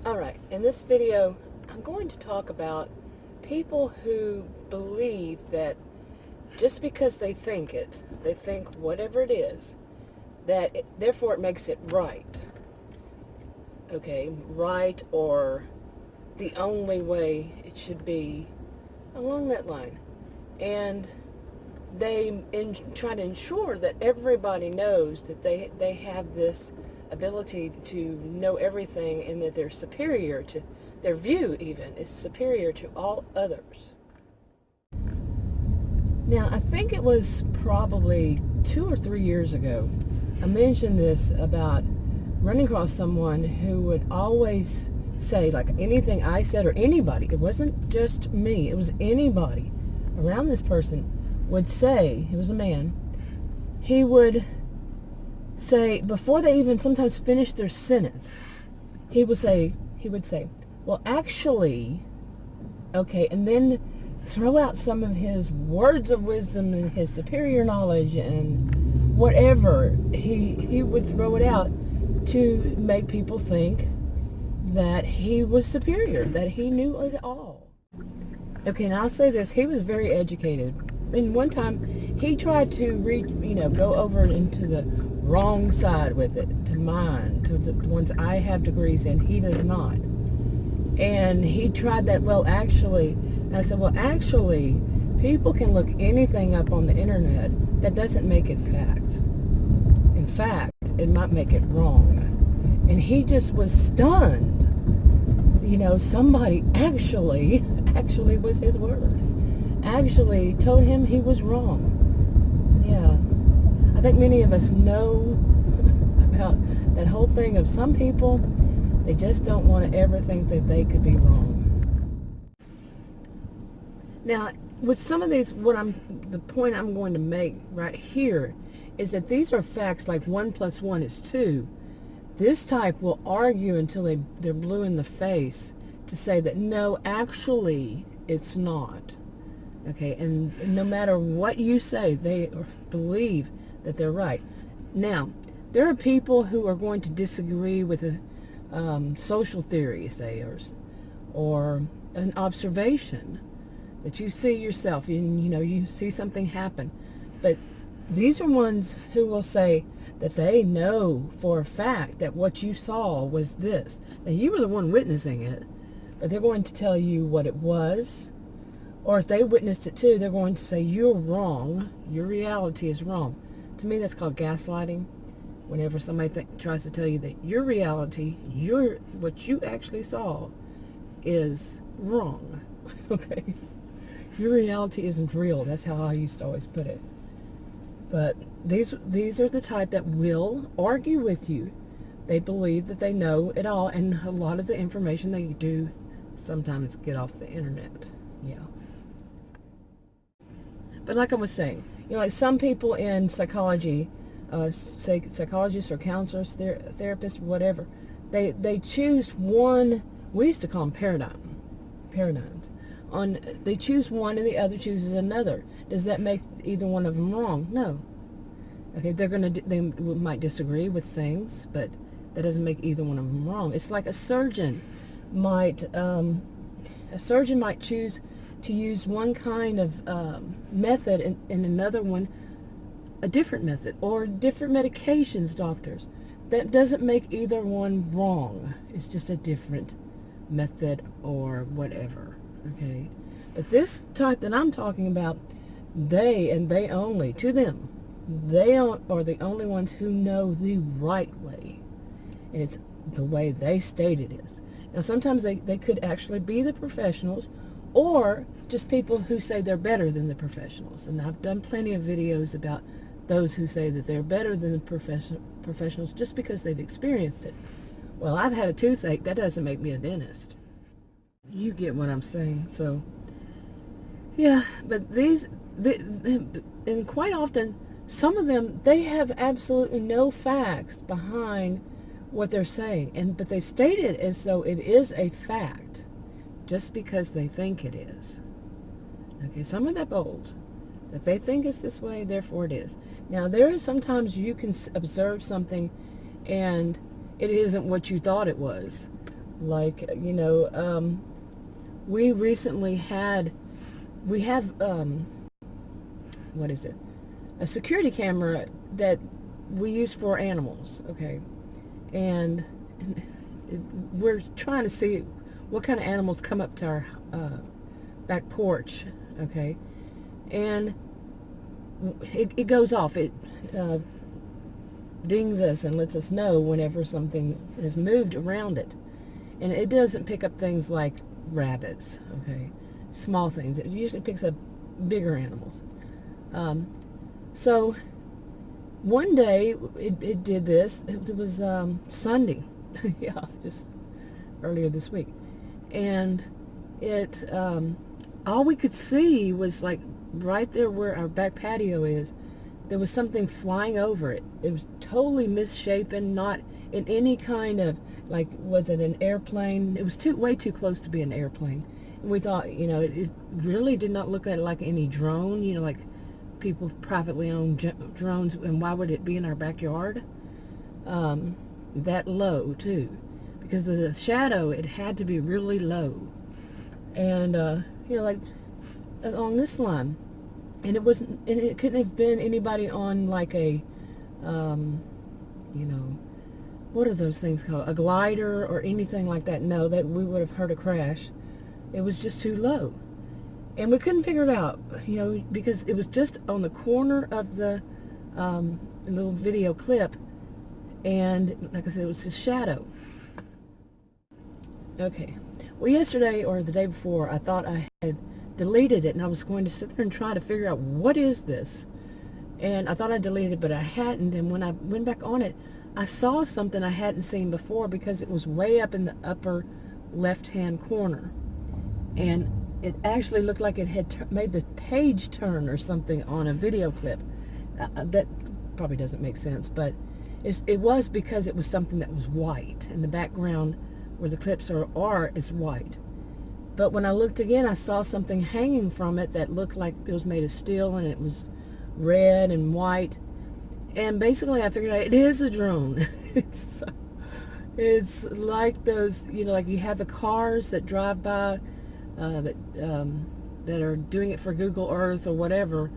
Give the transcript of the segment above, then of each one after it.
Alright, in this video, I'm going to talk about people who believe that just because they think whatever it is, therefore it makes it right. Okay, right, or the only way it should be, along that line. And they try to ensure that everybody knows that they have this ability to know everything, and that they're superior to their view, even is superior to all others. Now, I think it was probably 2 or 3 years ago, I mentioned this about running across someone who would always say, like, anything I said, or anybody, it wasn't just me, it was anybody around this person would say, he was a man, he would say, before they even sometimes finished their sentence, he would say, well, actually, okay, and then throw out some of his words of wisdom and his superior knowledge and whatever. He would throw it out to make people think that he was superior, that he knew it all. Okay, and I'll say this, he was very educated. And one time, he tried to go over into the wrong side with it, to mine, to the ones I have degrees in, he does not. And he tried that, well, actually, I said, well, actually, people can look anything up on the internet. That doesn't make it fact. In fact, it might make it wrong. And he just was stunned. Somebody actually was his word, actually told him he was wrong. Yeah. I think many of us know about that whole thing of some people, they just don't want to ever think that they could be wrong. Now, with some of these, the point I'm going to make right here is that these are facts like 1 + 1 is 2. This type will argue until they're blue in the face to say that no, actually, it's not. Okay, and no matter what you say, they believe that they're right. Now, there are people who are going to disagree with a social theory, say, or an observation that you see yourself, and you see something happen. But these are ones who will say that they know for a fact that what you saw was this. Now, you were the one witnessing it, but they're going to tell you what it was. Or if they witnessed it too, they're going to say, you're wrong. Your reality is wrong. To me, that's called gaslighting. Whenever somebody tries to tell you that your reality, what you actually saw, is wrong. Okay? Your reality isn't real. That's how I used to always put it. But these are the type that will argue with you. They believe that they know it all, and a lot of the information they do sometimes get off the internet. Yeah. But like I was saying, like some people in psychology, say psychologists or counselors, therapists, whatever, they choose one. We used to call them paradigms. They choose one and the other chooses another. Does that make either one of them wrong? No. Okay, they might disagree with things, but that doesn't make either one of them wrong. It's like a surgeon might choose to use one kind of method and another one a different method, or different medications, doctors. That doesn't make either one wrong. It's just a different method or whatever. Okay, but this type that I'm talking about, they and they only, to them, they are the only ones who know the right way, and it's the way they state it is. Now, sometimes they could actually be the professionals, or just people who say they're better than the professionals. And I've done plenty of videos about those who say that they're better than the professionals just because they've experienced it. Well, I've had a toothache. That doesn't make me a dentist. You get what I'm saying. So, yeah, but and quite often, some of them, they have absolutely no facts behind what they're saying, but they state it as though it is a fact just because they think it is. Okay, some are that bold that they think it's this way, therefore it is. Now, there is sometimes you can observe something and it isn't what you thought it was. Like, we recently we have, what is it? A security camera that we use for animals, okay? And we're trying to see what kind of animals come up to our back porch, okay? And it goes off. It dings us and lets us know whenever something has moved around it. And it doesn't pick up things like rabbits, okay? Small things. It usually picks up bigger animals. So one day it did this. It was Sunday. Yeah, just earlier this week. And it, all we could see was like right there where our back patio is, there was something flying over it. It was totally misshapen, not in any kind of, like, was it an airplane? It was way too close to be an airplane. And we thought, it really did not look like any drone, like people privately own drones, and why would it be in our backyard? That low, too. Because the shadow, it had to be really low. And, like along this line. And it couldn't have been anybody on like a, what are those things called? A glider or anything like that. No, that we would have heard a crash. It was just too low. And we couldn't figure it out, because it was just on the corner of the little video clip. And like I said, it was a shadow. Okay. Well, yesterday or the day before, I thought I had deleted it, and I was going to sit there and try to figure out what is this. And I thought I deleted it, but I hadn't. And when I went back on it, I saw something I hadn't seen before, because it was way up in the upper left-hand corner. And it actually looked like it had made the page turn or something on a video clip. That probably doesn't make sense, but it was because it was something that was white, and the background where the clips are is white. But when I looked again, I saw something hanging from it that looked like it was made of steel, and it was red and white. And basically I figured out it is a drone. It's like those, like you have the cars that drive by that are doing it for Google Earth or whatever.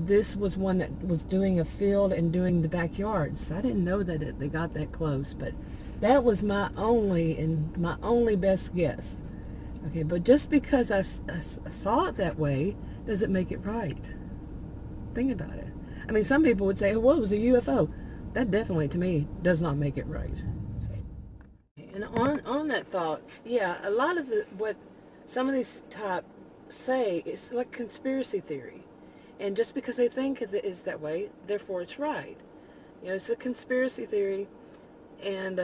This was one that was doing a field and doing the backyards. I didn't know that they got that close, but that was my only best guess. Okay, but just because I saw it that way doesn't make it right. Think about it. I mean, some people would say, oh, well, it was a UFO. That definitely, to me, does not make it right. And on that thought, yeah, a lot of what some of these type say is like conspiracy theory. And just because they think it is that way, therefore it's right. It's a conspiracy theory. And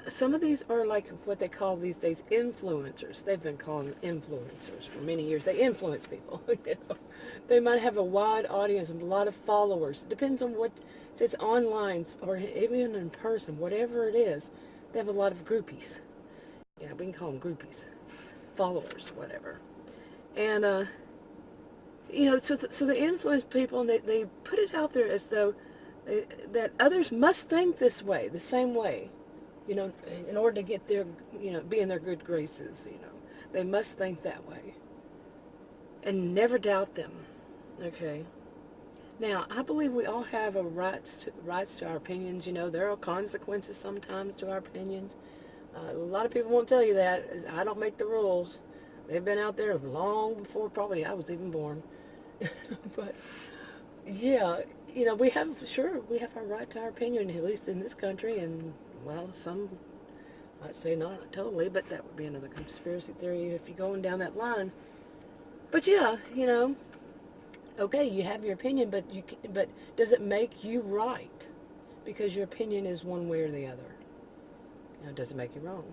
some of these are like what they call these days influencers. They've been calling them influencers for many years. They influence people. They might have a wide audience and a lot of followers. It depends on what, if it's online or even in person, whatever it is. They have a lot of groupies. Yeah, we can call them groupies. Followers, whatever. And, so they influence people, and they put it out there as though that others must think this way, the same way. In order to get their, be in their good graces, they must think that way. And never doubt them, okay? Now, I believe we all have rights to our opinions. There are consequences sometimes to our opinions. A lot of people won't tell you that. I don't make the rules. They've been out there long before probably I was even born. But, yeah, we have our right to our opinion, at least in this country, and well, some might say not totally, but that would be another conspiracy theory if you're going down that line. But yeah, okay, you have your opinion, but does it make you right? Because your opinion is one way or the other. Does it make you wrong?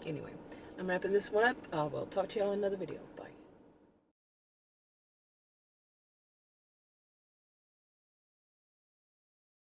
Anyway, I'm wrapping this one up. I will talk to y'all in another video.